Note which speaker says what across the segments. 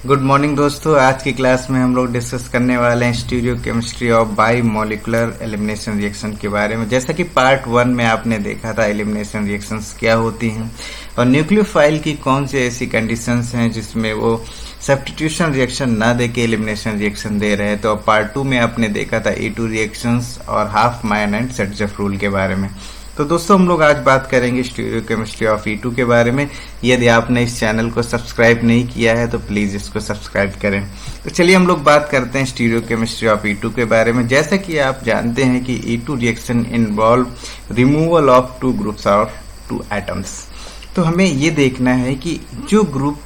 Speaker 1: Good morning दोस्तों। आज की क्लास में हम लोग डिस्कस करने वाले हैं stereo chemistry of by molecular elimination reaction के बारे में। जैसा कि पार्ट 1 में आपने देखा था एलिमिनेशन रिएक्शंस क्या होती हैं और न्यूक्लियोफाइल की कौन सी ऐसी कंडीशंस हैं जिसमें वो सब्स्टिट्यूशन रिएक्शन ना देके एलिमिनेशन रिएक्शन दे रहे हैं। तो पार्ट 2 में आपने देखा था E2 रिएक्शंस और हाफ मायन एंड सेटजफ रूल के बारे में। तो दोस्तों हम लोग आज बात करेंगे स्टीरियो केमिस्ट्री ऑफ E2 के बारे में। यदि आपने इस चैनल को सब्सक्राइब नहीं किया है तो प्लीज इसको सब्सक्राइब करें। तो चलिए हम लोग बात करते हैं स्टीरियो केमिस्ट्री ऑफ E2 के बारे में। जैसा कि आप जानते हैं कि E2 reaction involve removal of 2 groups और 2 एटम्स। तो हमें ये देखना है कि जो ग्रुप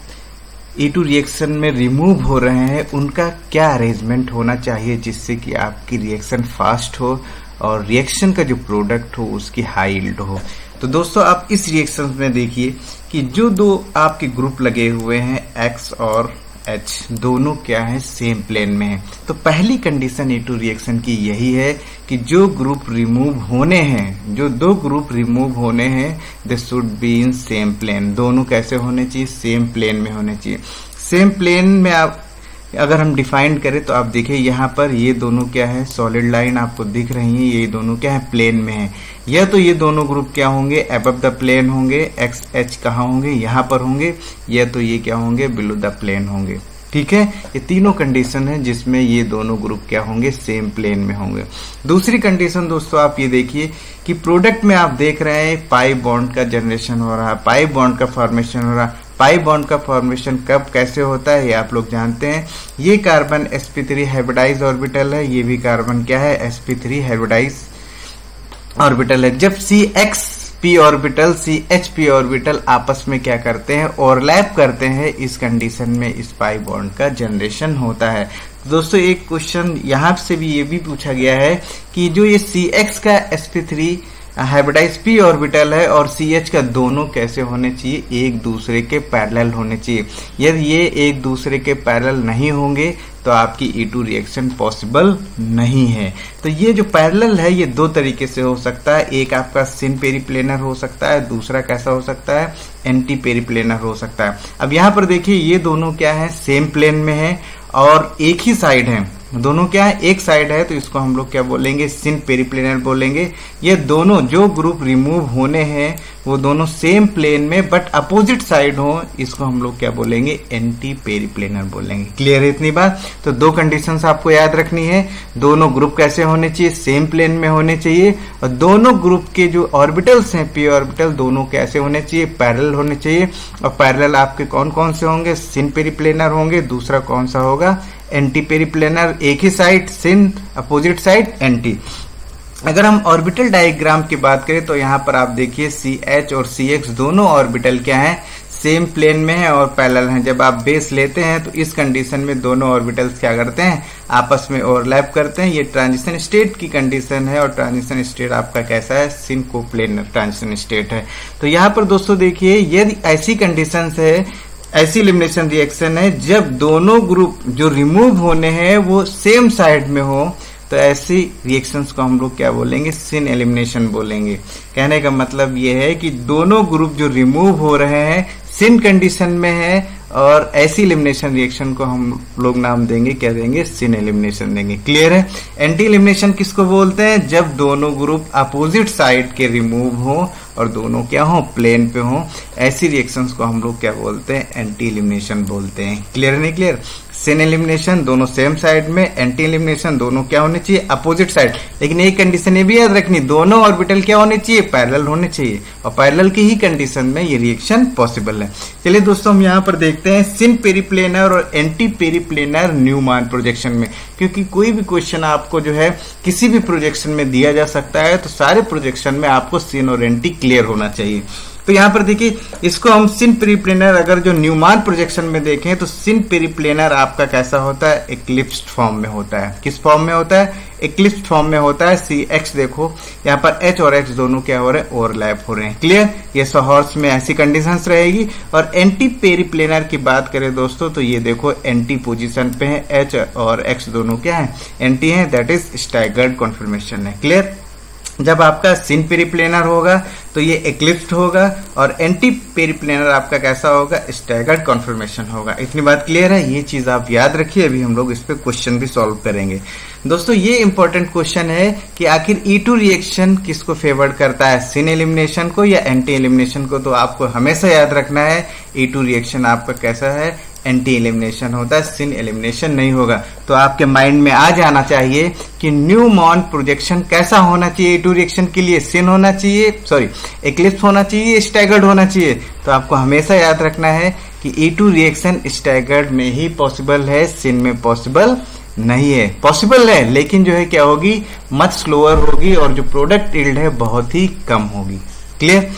Speaker 1: E2 रिएक्शन में रिमूव हो रहे हैं उनका क्या अरेंजमेंट होना चाहिए जिससे कि आपकी रिएक्शन फास्ट हो और रिएक्शन का जो प्रोडक्ट हो उसकी हाई यील्ड हो। तो दोस्तों आप इस रिएक्शन में देखिए कि जो दो आपके ग्रुप लगे हुए हैं X और H दोनों क्या है सेम प्लेन में है। तो पहली कंडीशन E2 रिएक्शन की यही है कि जो ग्रुप रिमूव होने हैं, जो दो ग्रुप रिमूव होने हैं they should be in same plane. दोनों कैसे होने चाहिए? सेम प्लेन में होने चाहिए। सेम प्लेन में आप अगर हम डिफाइन करें तो आप देखिए यहाँ पर ये दोनों क्या है, सॉलिड लाइन आपको दिख रही है, ये दोनों क्या है, प्लेन में है। या तो ये दोनों ग्रुप क्या होंगे, अबव द प्लेन होंगे, एक्स एच कहाँ होंगे, यहाँ पर होंगे, या तो ये क्या होंगे, बिलो द प्लेन होंगे। ठीक है, ये तीनों कंडीशन है जिसमें ये दोनों ग्रुप क्या होंगे, सेम प्लेन में होंगे। दूसरी कंडीशन दोस्तों आप ये देखिए कि प्रोडक्ट में आप देख रहे हैं पाई बॉन्ड का जनरेशन हो रहा है, पाई बॉन्ड का फॉर्मेशन हो रहा है। पाई बॉन्ड का फॉर्मेशन कब कैसे होता है ये आप लोग जानते हैं। ये कार्बन sp3 हाइब्रिडाइज ऑर्बिटल है, ये भी कार्बन क्या है, sp3 हाइब्रिडाइज ऑर्बिटल है। जब CXP ऑर्बिटल CHP ऑर्बिटल आपस में क्या करते हैं, ओवरलैप करते हैं, इस कंडीशन में इस पाई बॉन्ड का जनरेशन होता है। दोस्तों एक क्वेश्चन यहाँ से भी ये भी पूछा गया है कि जो ये CX का sp3 हाइब्रिडाइज p ऑर्बिटल है और CH का दोनों कैसे होने चाहिए, एक दूसरे के पैरेलल होने चाहिए। यदि ये एक दूसरे के पैरेलल नहीं होंगे तो आपकी E2 रिएक्शन पॉसिबल नहीं है। तो ये जो पैरेलल है ये दो तरीके से हो सकता है। एक आपका सिन पेरिप्लेनर हो सकता है, दूसरा कैसा हो सकता है, एंटी पेरिप्लेनर हो सकता है। अब यहाँ पर देखिए ये दोनों क्या है, सेम प्लेन में है और एक ही साइड है, दोनों क्या है, एक साइड है, तो इसको हम लोग क्या बोलेंगे, सिन पेरिप्लेनर बोलेंगे। ये दोनों जो ग्रुप रिमूव होने हैं वो दोनों सेम प्लेन में बट अपोजिट साइड हो, इसको हम लोग क्या बोलेंगे, एंटी पेरिप्लेनर बोलेंगे। क्लियर है इतनी बात? तो दो कंडीशंस आपको याद रखनी है। दोनों ग्रुप कैसे होने चाहिए, सेम प्लेन में होने चाहिए, और दोनों ग्रुप के जो ऑर्बिटल्स हैं p ऑर्बिटल दोनों कैसे होने चाहिए, पैरेलल होने चाहिए। और पैरेलल आपके कौन कौन से होंगे, सिन पेरिप्लेनर होंगे, दूसरा कौन सा होगा, एंटी पेरिप्लेनर। एक ही साइड सिन, अपोजिट साइड एंटी। अगर हम ऑर्बिटल डायग्राम की बात करें तो यहाँ पर आप देखिए CH और CX दोनों ऑर्बिटल क्या है, सेम प्लेन में है और पैरेलल हैं। जब आप बेस लेते हैं तो इस कंडीशन में दोनों ऑर्बिटल्स क्या करते हैं, आपस में ओवरलैप करते हैं। ये ट्रांजिशन स्टेट की कंडीशन है और ट्रांजिशन स्टेट आपका कैसा है, सिन कोप्लेनर ट्रांजिशन स्टेट है। तो यहाँ पर दोस्तों देखिए यदि ऐसी कंडीशन है, ऐसी एलिमिनेशन रिएक्शन है जब दोनों ग्रुप जो रिमूव होने हैं वो सेम साइड में हो, तो ऐसी रिएक्शंस को हम लोग क्या बोलेंगे, सिन एलिमिनेशन बोलेंगे। कहने का मतलब ये है कि दोनों ग्रुप जो रिमूव हो रहे हैं सिन कंडीशन में है और ऐसी एलिमिनेशन रिएक्शन को हम लोग नाम देंगे, क्या देंगे, सिन एलिमिनेशन देंगे। क्लियर है? एंटी एलिमिनेशन किसको बोलते हैं, जब दोनों ग्रुप अपोजिट साइड के रिमूव हो और दोनों क्या हो, प्लेन पे हो, ऐसी रिएक्शंस को हम लोग क्या बोलते हैं, एंटी एलिमिनेशन बोलते हैं। क्लियर नहीं? क्लियर। सिन एलिमिनेशन दोनों सेम साइड में, एंटी एलिमिनेशन दोनों क्या होने चाहिए, अपोजिट साइड। लेकिन एक कंडीशन ये भी याद रखनी, दोनों ऑर्बिटल क्या होने चाहिए, पैरेलल होने चाहिए, और पैरेलल की ही कंडीशन में ये रिएक्शन पॉसिबल है। चलिए दोस्तों हम यहाँ पर देखते हैं सिन पेरिप्लेनर और एंटी पेरिप्लेनर न्यूमैन प्रोजेक्शन में, क्योंकि कोई भी क्वेश्चन आपको जो है किसी भी प्रोजेक्शन में दिया जा सकता है, तो सारे प्रोजेक्शन में आपको सिन और एंटी क्लियर होना चाहिए। तो यहाँ पर देखिए इसको हम सिन पेरिप्लेनर अगर जो न्यूमैन प्रोजेक्शन में देखें तो सिन पेरिप्लेनर आपका कैसा होता है, एक्लिप्स्ड फॉर्म में होता है। किस फॉर्म में होता है, एक्लिप्स्ड फॉर्म में होता है। CX देखो यहाँ पर H और X दोनों क्या हो रहे हैं, ओवरलैप हो रहे हैं। क्लियर? ये सॉहॉर्स में ऐसी कंडीशंस रहेगी। और एंटी पेरिप्लेनर की बात करें दोस्तों तो ये देखो एंटी पोजीशन पे है, H और X दोनों क्या है, एंटी है, दैट इज स्टैगर्ड कन्फर्मेशन है। क्लियर? जब आपका सिन पेरिप्लेनर होगा तो ये एक्लिप्स्ड होगा, और एंटी पेरिप्लेनर आपका कैसा होगा, स्टैगर्ड कॉन्फॉर्मेशन होगा। इतनी बात क्लियर है, ये चीज आप याद रखिए। अभी हम लोग इस पे क्वेश्चन भी सॉल्व करेंगे। दोस्तों ये इंपॉर्टेंट क्वेश्चन है कि आखिर E2 रिएक्शन किसको फेवर करता है, सिन एलिमिनेशन को या एंटी एलिमिनेशन को। तो आपको हमेशा याद रखना है E2 रिएक्शन आपका कैसा है, एंटी एलिमिनेशन होता है, सिन एलिमिनेशन नहीं होगा। तो आपके माइंड में आ जाना चाहिए कि न्यूमॉन प्रोजेक्शन कैसा होना चाहिए E2 रिएक्शन के लिए, सिन होना चाहिए, सॉरी एक्लिप्स होना चाहिए, स्टैगर्ड होना चाहिए। तो आपको हमेशा याद रखना है कि E2 रिएक्शन स्टैगर्ड में ही पॉसिबल है, सिन में पॉसिबल नहीं है। पॉसिबल है लेकिन जो है क्या होगी, मच स्लोअर होगी, और जो प्रोडक्ट यील्ड है बहुत ही कम होगी। क्लियर।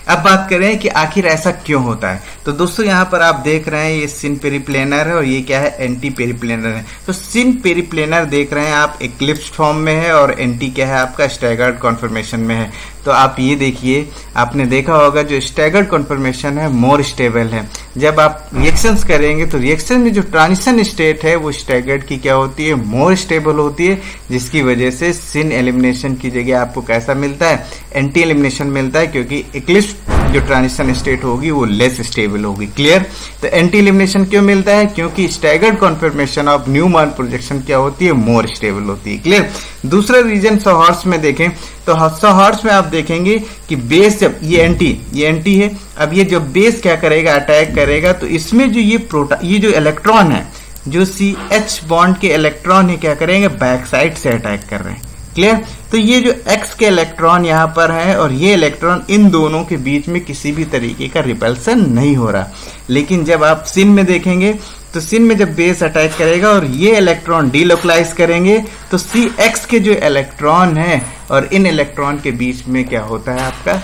Speaker 1: अब बात करें कि आखिर ऐसा क्यों होता है। तो दोस्तों यहाँ पर आप देख रहे हैं ये सिन पेरिप्लेनर है और ये क्या है, एंटी पेरिप्लेनर है। तो सिन पेरिप्लेनर देख रहे हैं आप एक्लिप्स फॉर्म में है, और एंटी क्या है आपका, स्टैगर्ड कॉन्फॉर्मेशन में है। तो आप ये देखिए, आपने देखा होगा जो स्टैगर्ड कॉन्फॉर्मेशन है मोर स्टेबल है। जब आप रिएक्शंस करेंगे तो रिएक्शन में जो ट्रांजिशन स्टेट है वो स्टैगर्ड की क्या होती है, मोर स्टेबल होती है, जिसकी वजह से सिन एलिमिनेशन की जगह आपको कैसा मिलता है, एंटी एलिमिनेशन मिलता है, क्योंकि एक्लिप्स जो ट्रांजिशन स्टेट होगी वो लेस स्टेबल होगी। क्लियर। तो एंटी एलिमिनेशन क्यों मिलता है, क्योंकि स्टैगर्ड कॉन्फॉर्मेशन ऑफ न्यूमॉन प्रोजेक्शन क्या होती है, मोर स्टेबल होती है। क्लियर। दूसरा रीजन सॉहर्ट्ज में देखें तो सॉहर्ट्ज में आप देखेंगे कि बेस जब ये एंटी है, अब ये जब बेस क्या करेगा, अटैक करेगा, तो इसमें जो ये जो इलेक्ट्रॉन है, जो CH बॉन्ड के इलेक्ट्रॉन है क्या करेंगे, बैक साइड से अटैक कर रहे हैं। क्लियर। तो ये जो X के इलेक्ट्रॉन यहाँ पर है और ये इलेक्ट्रॉन, इन दोनों के बीच में किसी भी तरीके का रिपल्सन नहीं हो रहा। लेकिन जब आप सिन में देखेंगे तो सिन में जब बेस अटैच करेगा और ये इलेक्ट्रॉन डीलोकलाइज करेंगे, तो CX के जो इलेक्ट्रॉन है और इन इलेक्ट्रॉन के बीच में क्या होता है, आपका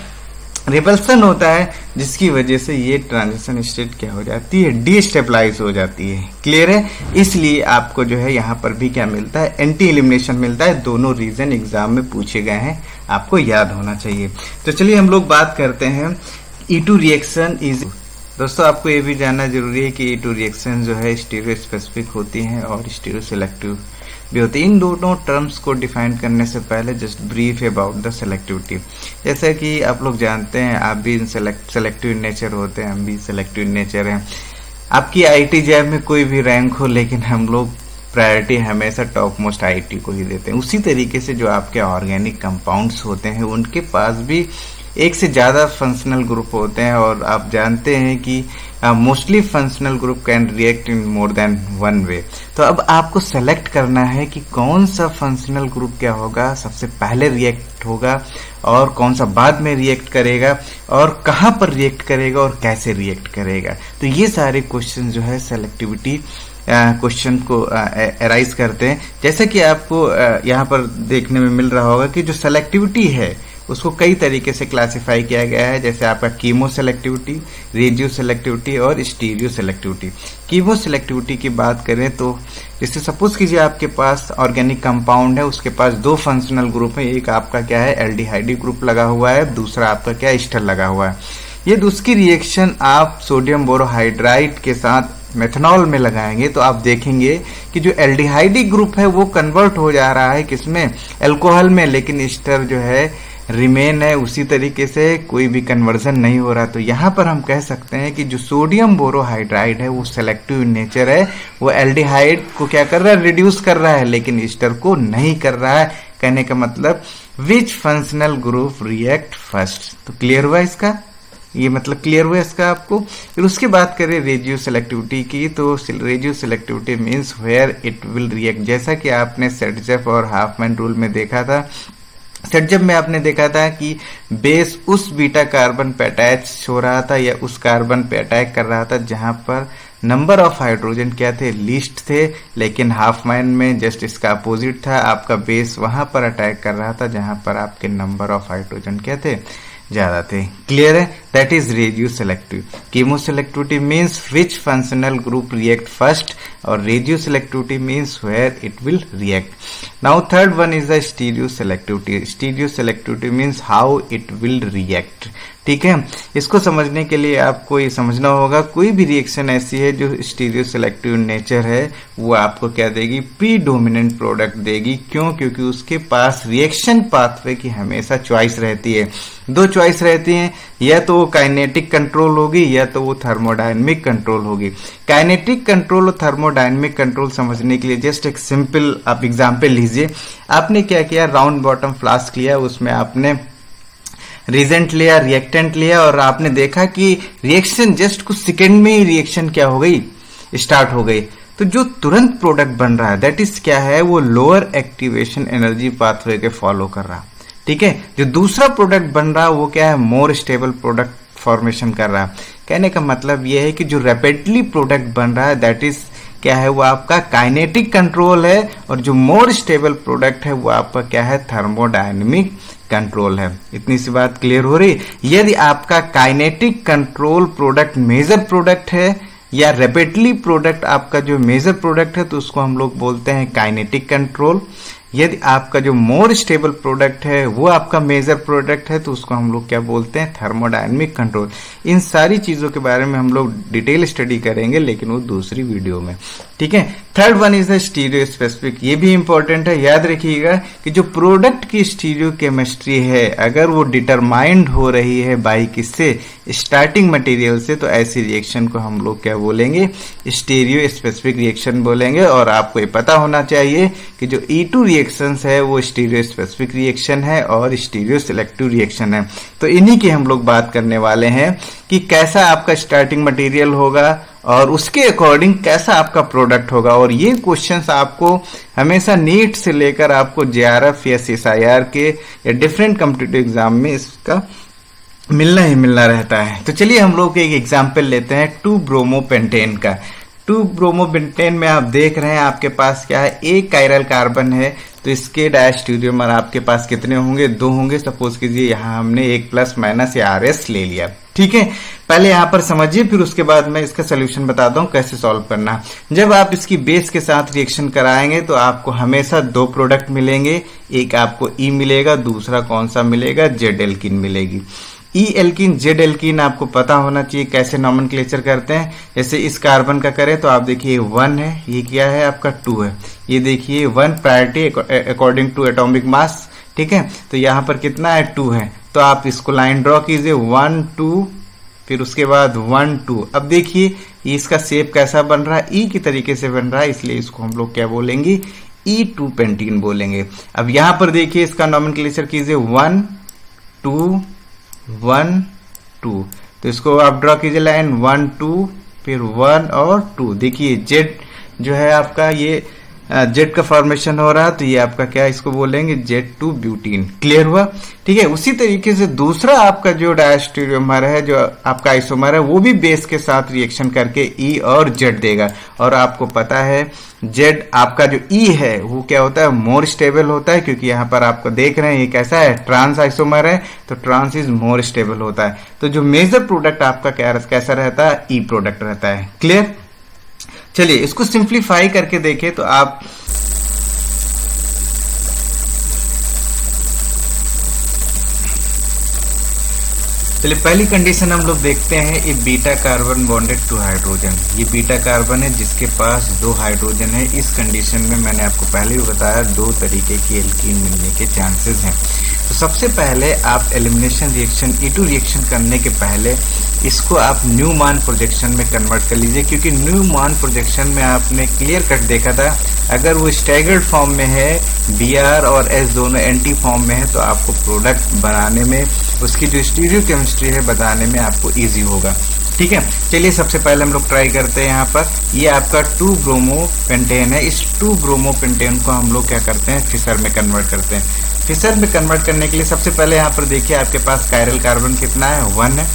Speaker 1: रिपल्सन होता है, जिसकी वजह से ये ट्रांजिशन स्टेट क्या हो जाती है, डीस्टेबलाइज हो जाती है। क्लियर है। इसलिए आपको जो है यहाँ पर भी क्या मिलता है, एंटी एलिमिनेशन मिलता है। दोनों रीजन एग्जाम में पूछे गए हैं, आपको याद होना चाहिए। तो चलिए हम लोग बात करते हैं E2 रिएक्शन इज। दोस्तों आपको ये भी जानना जरूरी है कि E2 रिएक्शन जो है स्टीरियो स्पेसिफिक होती हैं और स्टीरियो सिलेक्टिव भी होती है। इन दोनों टर्म्स को डिफाइन करने से पहले just brief about the selectivity. जैसा कि आप लोग जानते हैं, आप भी सेलेक्टिव इन नेचर होते हैं, हम भी सेलेक्टिव इन नेचर हैं। आपकी IIT जैब में कोई भी रैंक हो, लेकिन हम लोग प्रायोरिटी हमेशा टॉप मोस्ट IIT को ही देते हैं। उसी तरीके से जो आपके ऑर्गेनिक कंपाउंड्स होते हैं उनके पास भी एक से ज्यादा फंक्शनल ग्रुप होते हैं, और आप जानते हैं कि mostly functional group can react in more than one way. तो अब आपको सेलेक्ट करना है कि कौन सा फंक्शनल ग्रुप क्या होगा, सबसे पहले रिएक्ट होगा और कौन सा बाद में रिएक्ट करेगा, और कहां पर रिएक्ट करेगा और कैसे रिएक्ट करेगा। तो ये सारे क्वेश्चन जो है सेलेक्टिविटी क्वेश्चन को अराइज करते हैं। जैसा कि आपको यहाँ पर देखने में मिल रहा होगा कि जो सेलेक्टिविटी है उसको कई तरीके से क्लासिफाई किया गया है, जैसे आपका कीमो सेलेक्टिविटी, रेडियो सेलेक्टिविटी और स्टीरियो सेलेक्टिविटी। कीमो सेलेक्टिविटी की बात करें तो जैसे सपोज कीजिए आपके पास ऑर्गेनिक कंपाउंड है, उसके पास दो फंक्शनल ग्रुप है, एक आपका क्या है एल्डिहाइड ग्रुप लगा हुआ है, दूसरा आपका क्या एस्टर लगा हुआ है। ये दूसरी रिएक्शन आप सोडियम बोरोहाइड्राइड के साथ मेथनॉल में लगाएंगे तो आप देखेंगे कि जो एल्डिहाइड ग्रुप है वो कन्वर्ट हो जा रहा है किसमें, अल्कोहल में, लेकिन एस्टर जो है रिमेन है उसी तरीके से, कोई भी कन्वर्जन नहीं हो रहा। तो यहाँ पर हम कह सकते हैं कि जो सोडियम बोरोहाइड्राइड है वो सेलेक्टिव इन नेचर है, वो एल्डिहाइड को क्या कर रहा है, रिड्यूस कर रहा है, लेकिन एस्टर को नहीं कर रहा है। कहने का मतलब विच फंक्शनल ग्रुप रिएक्ट फर्स्ट। तो क्लियर हुआ इसका, ये मतलब क्लियर हुआ इसका आपको। फिर उसके बात करें रेडियो सेलेक्टिविटी की, तो radio selectivity means where it will react. जैसा कि आपने सेटजेफ और हाफमैन रूल में देखा था, सेटजेफ में आपने देखा था कि बेस उस बीटा कार्बन पे अटैच हो रहा था या उस कार्बन पे अटैक कर रहा था जहां पर नंबर ऑफ हाइड्रोजन क्या थे, लीस्ट थे, लेकिन हाफमैन में जस्ट इसका अपोजिट था, आपका बेस वहां पर अटैक कर रहा था जहां पर आपके नंबर ऑफ हाइड्रोजन क्या थे, ज्यादा थे। क्लियर है, that is radio selective. Chemo selectivity means which functional group react first और radio selectivity means where it will react. Now third one is the stereo selectivity. Stereo selectivity means how it will react. ठीक है, इसको समझने के लिए आपको ये समझना होगा कोई भी रिएक्शन ऐसी है जो स्टीरियो सेलेक्टिव नेचर है वो आपको क्या देगी, प्रीडोमिनेंट प्रोडक्ट देगी. क्यों? क्योंकि उसके पास रिएक्शन पाथवे की हमेशा चॉइस रहती है. दो चॉइस रहती हैं, या तो वो काइनेटिक कंट्रोल होगी या तो वो थर्मोडायनेमिक कंट्रोल होगी. काइनेटिक कंट्रोल और थर्मोडायनेमिक कंट्रोल समझने के लिए जस्ट एक सिंपल आप एग्जांपल लीजिए. आपने क्या किया, राउंड बॉटम फ्लास्क लिया, उसमें आपने रिजेंट लिया, रिएक्टेंट लिया और आपने देखा कि रिएक्शन जस्ट कुछ सेकंड में ही रिएक्शन क्या हो गई, स्टार्ट हो गई. तो जो तुरंत प्रोडक्ट बन रहा है दैट इज क्या है, वो लोअर एक्टिवेशन एनर्जी पाथवे के फॉलो कर रहा है. ठीक है, जो दूसरा प्रोडक्ट बन रहा है वो क्या है, मोर स्टेबल प्रोडक्ट फॉर्मेशन कर रहा है. कहने का मतलब ये है कि जो रैपिडली प्रोडक्ट बन रहा है दैट इज क्या है, वो आपका काइनेटिक कंट्रोल है, और जो मोर स्टेबल प्रोडक्ट है वो आपका क्या है, थर्मोडायनेमिक कंट्रोल है. इतनी सी बात क्लियर हो रही. यदि आपका kinetic control product major product है या रैपिडली प्रोडक्ट आपका जो मेजर प्रोडक्ट है तो उसको हम लोग बोलते हैं काइनेटिक कंट्रोल. यदि आपका जो मोर स्टेबल प्रोडक्ट है वो आपका मेजर प्रोडक्ट है तो उसको हम लोग क्या बोलते हैं, थर्मोडायनेमिक कंट्रोल. इन सारी चीजों के बारे में हम लोग डिटेल स्टडी करेंगे लेकिन वो दूसरी वीडियो में. ठीक है, third one is the stereo specific. ये भी इंपॉर्टेंट है, याद रखिएगा कि जो प्रोडक्ट की स्टीरियो केमिस्ट्री है अगर वो डिटरमाइंड हो रही है बाई किससे, स्टार्टिंग मटेरियल से, तो ऐसी रिएक्शन को हम लोग क्या बोलेंगे, स्टीरियो स्पेसिफिक रिएक्शन बोलेंगे. और आपको ये पता होना चाहिए कि जो E2 रिएक्शंस है वो स्टीरियो स्पेसिफिक रिएक्शन है और स्टीरियो सिलेक्टिव रिएक्शन है. तो इन्हीं की हम लोग बात करने वाले हैं कि कैसा आपका स्टार्टिंग मटेरियल होगा और उसके अकॉर्डिंग कैसा आपका प्रोडक्ट होगा. और ये क्वेश्चंस आपको हमेशा नीट से लेकर आपको JRF या CSIR के या डिफरेंट कॉम्पिटिटिव एग्जाम में इसका मिलना ही मिलना रहता है. तो चलिए हम लोग एक एग्जाम्पल लेते हैं 2-ब्रोमोपेंटेन का. 2-ब्रोमोपेंटेन में आप देख रहे हैं आपके पास क्या है, एक कायरल कार्बन है तो इसके डायस्टीरियोमर आपके पास कितने होंगे, 2 होंगे. सपोज कीजिए यहाँ हमने एक प्लस माइनस या RS ले लिया. ठीक है, पहले यहाँ पर समझिए फिर उसके बाद मैं इसका सोल्यूशन बताता हूँ कैसे सॉल्व करना. जब आप इसकी बेस के साथ रिएक्शन कराएंगे तो आपको हमेशा 2 प्रोडक्ट मिलेंगे. एक आपको E मिलेगा, दूसरा कौन सा मिलेगा, Z एल्कीन मिलेगी. E एल्कीन Z एल्कीन आपको पता होना चाहिए कैसे नॉमेनक्लेचर करते हैं. जैसे इस कार्बन का करें तो आप देखिए 1 है, ये क्या है आपका 2 है. ये देखिए 1 priority according to atomic mass. ठीक है, तो यहाँ पर कितना है, 2 है. तो आप इसको लाइन ड्रॉ कीजिए 1 2 फिर उसके बाद 1 2. अब देखिए इसका शेप कैसा बन रहा है, E की तरीके से बन रहा है, इसलिए इसको हम लोग क्या बोलेंगे, E2 पेंटीन बोलेंगे. अब यहाँ पर देखिए इसका नॉमेनक्लेचर कीजिए 1 2 1 2. तो इसको आप ड्रॉ कीजिए लाइन 1 2 फिर 1 और 2. देखिए जेड जो है आपका ये जेड का फॉर्मेशन हो रहा है तो ये आपका क्या इसको बोलेंगे Z2 ब्यूटीन. क्लियर हुआ. ठीक है, उसी तरीके से दूसरा आपका जो डायस्टीरियोमर है जो आपका आइसोमर है वो भी बेस के साथ रिएक्शन करके E और Z देगा. और आपको पता है Z आपका जो E है वो क्या होता है, मोर स्टेबल होता है, क्योंकि यहाँ पर आपको देख रहे हैं ये कैसा है, ट्रांस आइसोमर है तो ट्रांस इज मोर स्टेबल होता है. तो जो मेजर प्रोडक्ट आपका कैसा रहता है, E प्रोडक्ट रहता है. क्लियर. चलिए इसको सिंप्लीफाई करके देखें तो आप चलिए पहली कंडीशन हम लोग देखते हैं, ये beta carbon bonded to hydrogen. ये बीटा कार्बन है जिसके पास 2 हाइड्रोजन है. इस कंडीशन में मैंने आपको पहले भी बताया 2 तरीके की एल्कीन मिलने के चांसेस हैं. तो सबसे पहले आप एलिमिनेशन रिएक्शन E2 रिएक्शन करने के पहले इसको आप न्यूमान प्रोजेक्शन में कन्वर्ट कर लीजिए, क्योंकि न्यूमान प्रोजेक्शन में आपने क्लियर कट देखा था अगर वो स्टैगर्ड फॉर्म में है, Br और S दोनों एंटी फॉर्म में है, तो आपको प्रोडक्ट बनाने में उसकी जो स्टीरियो केमिस्ट्री है बताने में आपको इजी होगा. ठीक है, चलिए सबसे पहले हम लोग ट्राई करते हैं. यहाँ पर ये आपका 2-ब्रोमोपेंटेन है. इस 2-ब्रोमोपेंटेन को हम लोग क्या करते हैं, फिशर में कन्वर्ट करते हैं. फिशर में कन्वर्ट करने के लिए सबसे पहले यहाँ पर देखिए आपके पास कायरल कार्बन कितना है, 1 है.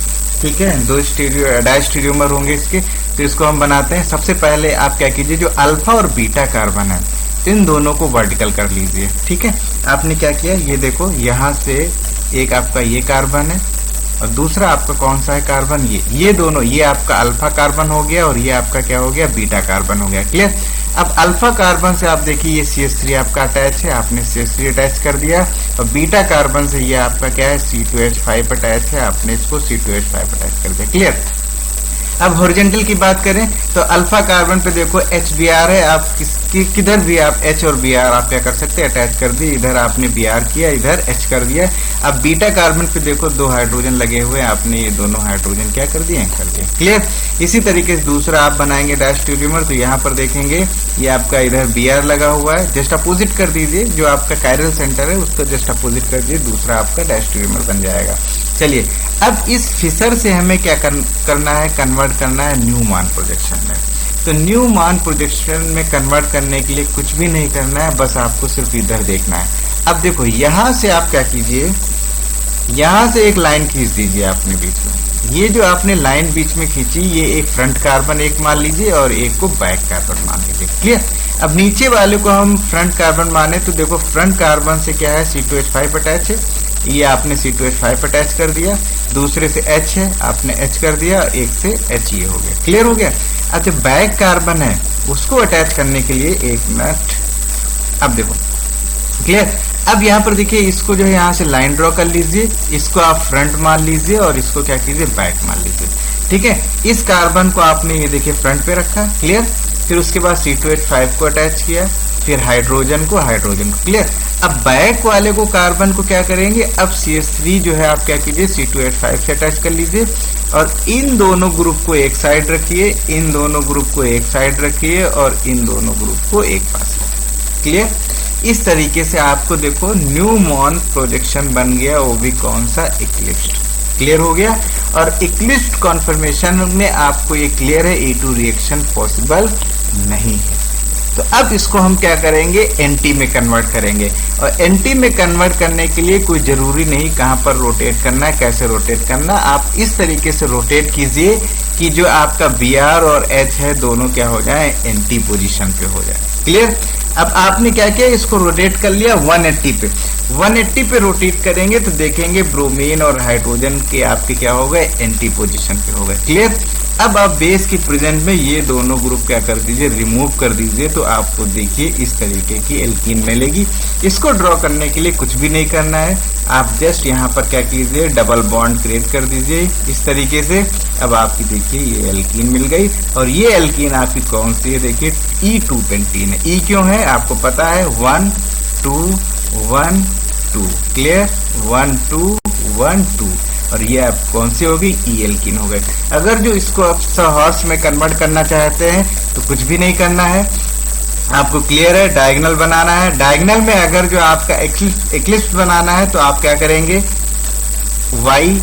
Speaker 1: ठीक है, 2 डायस्टीरियोमर होंगे इसके. तो इसको हम बनाते हैं. सबसे पहले आप क्या कीजिए, जो अल्फा और बीटा कार्बन है इन दोनों को वर्टिकल कर लीजिए. ठीक है, आपने क्या किया, ये देखो यहाँ से एक आपका ये कार्बन है, और दूसरा आपका कौन सा है कार्बन, ये दोनों, ये आपका अल्फा कार्बन हो गया और ये आपका क्या हो गया, बीटा कार्बन हो गया। क्लियर। अब अल्फा कार्बन से आप देखिए ये CH3 आपका अटैच है, आपने CH3 अटैच कर दिया, और बीटा कार्बन से ये आपका क्या है, C2H5 अटैच है, आपने इसको C2H5 अटैच कर दिया। क्लियर। अब हॉरिजॉन्टल की बात करें तो अल्फा कार्बन पे देखो HBr है, आप किधर भी आप H और Br आप क्या कर सकते हैं, अटैच कर दिए, इधर आपने Br किया, इधर H कर दिया। अब बीटा कार्बन पे देखो 2 हाइड्रोजन लगे हुए हैं, आपने ये दोनों हाइड्रोजन क्या कर दिए, कर दिए। क्लियर। इसी तरीके से दूसरा आप बनाएंगे डैश ट्यूरिमर, तो यहाँ पर देखेंगे ये आपका इधर Br लगा हुआ है, जस्ट अपोजिट कर दीजिए, जो आपका कायरल सेंटर है उसको जस्ट अपोजिट कर दीजिए, दूसरा आपका डैश ट्यूरिमर बन जाएगा। चलिए, अब इस फिशर से हमें क्या करना है, कन्वर्ट करना है न्यूमैन प्रोजेक्शन में। तो न्यूमैन प्रोजेक्शन में कन्वर्ट करने के लिए कुछ भी नहीं करना है, बस आपको सिर्फ इधर देखना है। अब देखो यहां से आप क्या कीजिए, यहां से एक लाइन खींच दीजिए आपने बीच में, ये जो आपने लाइन बीच में खींची, ये एक फ्रंट कार्बन एक मान लीजिए और एक को बैक कार्बन मान लीजिए। क्लियर। अब नीचे वाले को हम फ्रंट कार्बन माने तो देखो फ्रंट कार्बन से क्या है, C2H5 अटैच है, ये आपने C2H5 अटैच कर दिया, दूसरे से H है, आपने H कर दिया, एक से H ये हो गया। क्लियर हो गया। अच्छा, बैक कार्बन है, उसको अटैच करने के लिए एक मिनट, अब देखो। क्लियर। अब यहाँ पर देखिए, इसको जो है यहाँ से लाइन ड्रॉ कर लीजिए, इसको आप फ्रंट मान लीजिए और इसको क्या कीजिए, बैक मान लीजिए। ठीक है। इस कार्बन को आपने ये देखिए फ्रंट पे रखा। क्लियर। फिर उसके बाद C2H5 को अटैच किया, फिर हाइड्रोजन को। क्लियर। अब बैक वाले को कार्बन को क्या करेंगे, अब CH3 जो है आप क्या कीजिए, C2H5 से अटैच कर लीजिए और इन दोनों ग्रुप को एक साइड रखिए, इन दोनों ग्रुप को एक साइड रखिए और इन दोनों ग्रुप को एक पास रखिए। क्लियर। इस तरीके से आपको देखो न्यूमैन प्रोजेक्शन बन गया, वो भी कौन सा, इक्लिप्स्ड। क्लियर हो गया। और इक्लिप्स्ड कॉन्फर्मेशन में आपको ये क्लियर है, E2 रिएक्शन पॉसिबल नहीं है। तो अब इसको हम क्या करेंगे, NT में कन्वर्ट करेंगे। और NT में कन्वर्ट करने के लिए कोई जरूरी नहीं कहां पर रोटेट करना है, कैसे रोटेट करना, आप इस तरीके से रोटेट कीजिए कि जो आपका Br और H है दोनों क्या हो जाए, NT पोजीशन पे हो जाए। क्लियर। अब आपने क्या किया, इसको रोटेट कर लिया 180 पे। 180 पे रोटेट करेंगे तो देखेंगे ब्रोमीन और हाइड्रोजन के आपके क्या हो गए, NT पोजीशन पे हो गए। क्लियर। अब आप बेस की प्रेजेंट में ये दोनों ग्रुप क्या कर दीजिए, रिमूव कर दीजिए, तो आपको देखिए इस तरीके की एल्कीन मिलेगी। इसको ड्रॉ करने के लिए कुछ भी नहीं करना है, आप जस्ट यहाँ पर क्या कीजिए, डबल बॉन्ड क्रिएट कर दीजिए इस तरीके से। अब आपकी देखिए ये एल्कीन मिल गई, और ये एल्कीन आपकी कौन सी है, देखिए E2 पेंटीन है। E क्यों है आपको पता है, 1 2 1 2। क्लियर। 1 2 1 2, और ये आप कौन सी होगी, E एल्कीन हो गए। अगर जो इसको आप सहॉर्स में कन्वर्ट करना चाहते हैं तो कुछ भी नहीं करना है, आपको क्लियर है, डायगोनल बनाना है। डायगोनल में अगर जो आपका एक्लिप्स बनाना है तो आप क्या करेंगे, Y,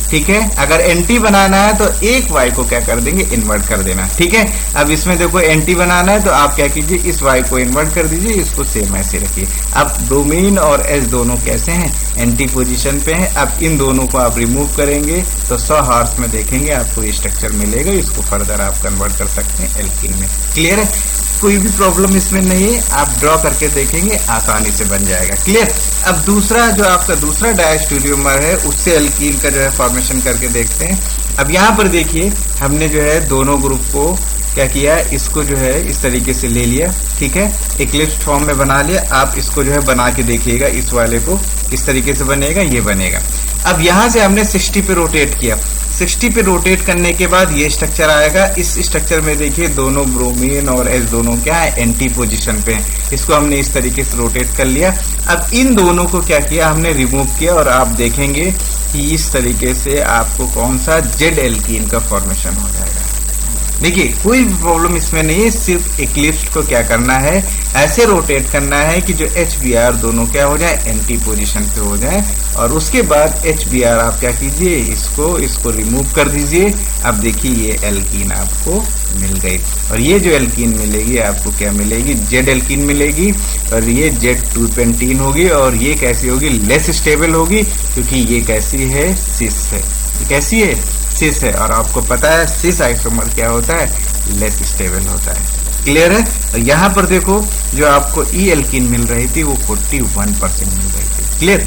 Speaker 1: ठीक है। अगर NT बनाना है तो एक Y को क्या कर देंगे, इन्वर्ट कर देना। ठीक है। अब इसमें देखो NT बनाना है तो आप क्या कीजिए, इस Y को इन्वर्ट कर दीजिए, इसको सेम ऐसे रखिए। अब ब्रोमीन और H दोनों कैसे हैं, NT पोजीशन पे हैं। अब इन दोनों को आप रिमूव करेंगे तो 100 हार्स में देखेंगे आपको ये स्ट्रक्चर मिलेगा, इसको फर्दर आप कन्वर्ट कर सकते हैं एल्कीन में। क्लियर है। कोई भी प्रॉब्लम इसमें नहीं है, आप ड्रॉ करके देखेंगे आसानी से बन जाएगा। क्लियर। अब दूसरा जो आपका दूसरा डायस्टेरियोमर है, उससे एल्कीन का जो है फॉर्मेशन करके देखते हैं। अब यहाँ पर देखिए हमने जो है दोनों ग्रुप को क्या किया, इसको जो है इस तरीके से ले लिया। ठीक है। इक्लिप्स फॉर्म में बना लिया। आप इसको जो है बना के देखिएगा, इस वाले को इस तरीके से बनेगा, ये बनेगा। अब यहां से हमने 60 पे रोटेट किया। 60 पे रोटेट करने के बाद ये स्ट्रक्चर आएगा। इस स्ट्रक्चर में देखिए दोनों ब्रोमीन और H दोनों क्या है, NT पोजीशन पे हैं। इसको हमने इस तरीके से रोटेट कर लिया। अब इन दोनों को क्या किया, हमने रिमूव किया, और आप देखेंगे कि इस तरीके से आपको कौन सा, Z एल्कीन का फॉर्मेशन हो जाएगा। देखिए कोई भी प्रॉब्लम इसमें नहीं है, सिर्फ इक्लिप्स को क्या करना है, ऐसे रोटेट करना है कि जो HBr दोनों क्या हो जाए, NT पोजीशन पे हो जाए। और उसके बाद HBr आप क्या कीजिए, इसको रिमूव कर दीजिए। अब देखिए ये एल्कीन आपको मिल गई, और ये जो एल्कीन मिलेगी आपको क्या मिलेगी, Z एल्कीन मिलेगी, और ये Z2 पेंटीन होगी। और ये कैसी होगी, लेस स्टेबल होगी, क्योंकि ये कैसी है, सिस है। ये कैसी है, सिस है। और आपको पता है सिस आइसोमर क्या होता है, लेस स्टेबल होता है। क्लियर है। और यहाँ पर देखो जो आपको E एल्कीन मिल रही थी वो 41% मिल रही थी। क्लियर।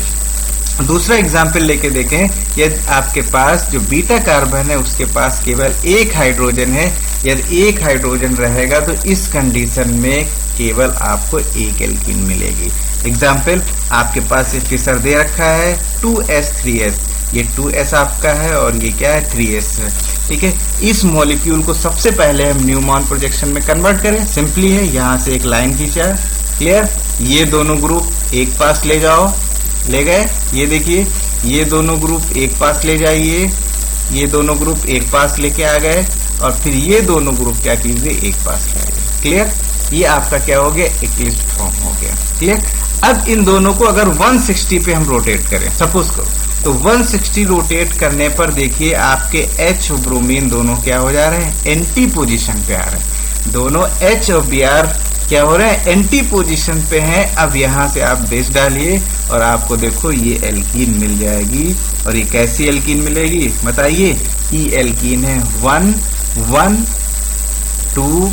Speaker 1: दूसरा एग्जाम्पल लेके देखें, यदि आपके पास जो बीटा कार्बन है उसके पास केवल एक हाइड्रोजन है, यदि एक हाइड्रोजन रहेगा तो इस कंडीशन में केवल आपको एक एल्कीन मिलेगी। एग्जाम्पल, आपके पास ये फिशर दे रखा है 2s3s, ये 2s आपका है और ये क्या है 3s है। ठीक है, इस मॉलिक्यूल को सबसे पहले हम न्यूमॉन प्रोजेक्शन में कन्वर्ट करें। सिंपली है, यहाँ से एक लाइन खींचा, क्लियर। ये दोनों ग्रुप एक पास ले जाओ, ले गए। ये देखिए, ये दोनों ग्रुप एक पास ले जाइए, ये दोनों ग्रुप एक पास लेके आ गए, और फिर ये दोनों ग्रुप क्या कीजिए, एक पास ले आइए। क्लियर, ये आपका क्या हो गया, एक्लिप्स फॉर्म हो गया। क्लियर। अब इन दोनों को अगर 160 पे हम रोटेट करें, सपोज करो, तो 160 रोटेट करने पर देखिए आपके H और ब्रोमीन दोनों क्या हो जा रहे हैं, एंटी पोजीशन पे आ रहे हैं। दोनों H और Br क्या हो रहे हैं, एंटी पोजीशन पे हैं। अब यहाँ से आप बेस डालिए और आपको देखो ये एल्कीन मिल जाएगी। और ये कैसी एल्कीन मिलेगी बताइए, ई एल्कीन है 1 1 2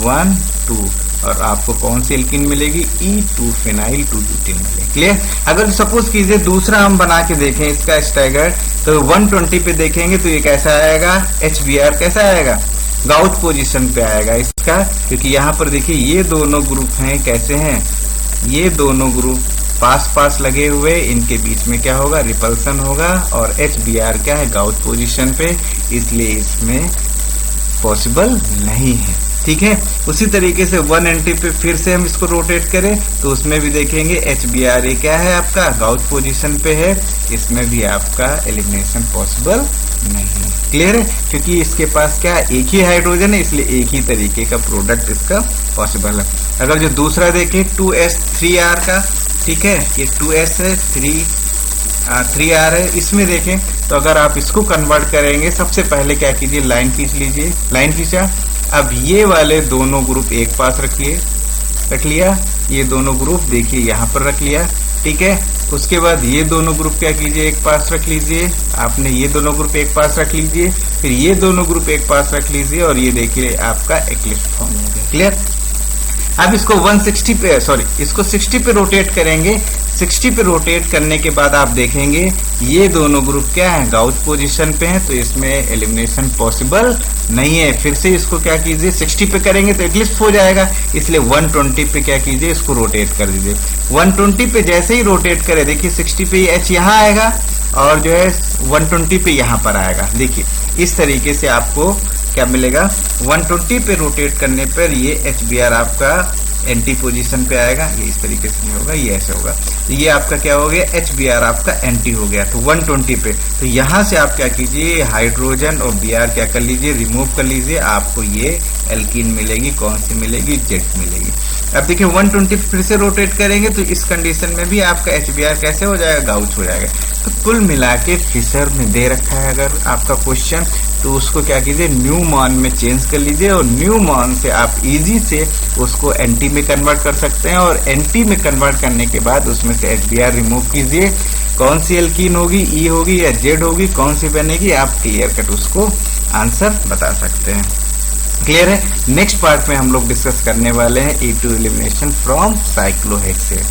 Speaker 1: 1 2, और आपको कौन सी एल्कीन मिलेगी, E2 फिनाइल 2-ब्यूटेन मिलेगी। क्लियर। अगर सपोज कीजिए दूसरा हम बना के देखें इसका स्टैगर, तो 120 पे देखेंगे तो ये कैसा आएगा, HBr कैसा आएगा, गाउट पोजीशन पे आएगा इसका, क्योंकि यहाँ पर देखिए ये दोनों ग्रुप हैं, कैसे हैं, ये दोनों ग्रुप पास पास लगे हुए, इनके बीच में क्या होगा, रिपल्सन होगा, और HBr क्या है, गाउट पोजीशन पे, इसलिए इसमें पॉसिबल नहीं है। ठीक है। उसी तरीके से 180 पे फिर से हम इसको रोटेट करें तो उसमें भी देखेंगे HBr क्या है आपका, गाउट पोजीशन पे है, इसमें भी आपका एलिमिनेशन पॉसिबल नहीं है। क्लियर है, क्योंकि इसके पास क्या है, एक ही हाइड्रोजन है, इसलिए एक ही तरीके का प्रोडक्ट इसका पॉसिबल है। अगर जो दूसरा देखें 2s3r का, ठीक है, ये 2s है, 3r है, इसमें देखें तो अगर आप इसको कन्वर्ट करेंगे, सबसे पहले क्या कीजिए, लाइन खींच लीजिए, लाइन खींचा। अब ये वाले दोनों ग्रुप एक पास रखिए, रख लिया, ये दोनों ग्रुप देखिए यहाँ पर रख लिया। ठीक है, उसके बाद ये दोनों ग्रुप क्या कीजिए, एक पास रख लीजिए, आपने ये दोनों ग्रुप एक पास रख लीजिए, फिर ये दोनों ग्रुप एक पास रख लीजिए, और ये देखिए आपका एक्लिप्स फॉर्म हो गया। क्लियर। अब इसको 160 पे, सॉरी, इसको 60 पे रोटेट करेंगे। 60 पे रोटेट करने के बाद आप देखेंगे ये दोनों ग्रुप क्या है, गाउट पोजीशन पे हैं, तो इसमें एलिमिनेशन पॉसिबल नहीं है। फिर से इसको क्या कीजिए, 60 पे करेंगे तो एक्लिप्स हो जाएगा, इसलिए 120 पे क्या कीजिए, इसको रोटेट कर दीजिए। 120 पे जैसे ही रोटेट करे, देखिए 60 पे H यहाँ आएगा और जो है 120 पे यहाँ पर आएगा। देखिए इस तरीके से आपको क्या मिलेगा, 120 पे रोटेट करने पर ये HBr आपका एंटी पोजीशन पे आएगा, ये इस तरीके से नहीं होगा, ये ऐसे होगा, तो ये आपका क्या हो गया, HBr आपका एंटी हो गया। तो 120 पे, तो यहाँ से आप क्या कीजिए, हाइड्रोजन और Br क्या कर लीजिए, रिमूव कर लीजिए, आपको ये एल्कीन मिलेगी। कौन सी मिलेगी, Z मिलेगी। अब देखिए 120 फिर से रोटेट करेंगे तो इस कंडीशन में भी आपका HBr कैसे हो जाएगा, गाउट हो जाएगा। तो कुल मिला के फिशर में दे रखा है अगर आपका क्वेश्चन, तो उसको क्या कीजिए, न्यूमॉन में चेंज कर लीजिए, और न्यूमॉन से आप इजी से उसको एंटी में कन्वर्ट कर सकते हैं, और एंटी में कन्वर्ट करने के बाद उसमें से HBr रिमूव कीजिए। कौन सी एल्कीन होगी, E होगी या Z होगी, कौन सी बनेगी, आप क्लियर कट उसको आंसर बता सकते हैं। क्लियर है। नेक्स्ट पार्ट में हम लोग डिस्कस करने वाले हैं E2 एलिमिनेशन फ्रॉम साइक्लोहेक्सेन।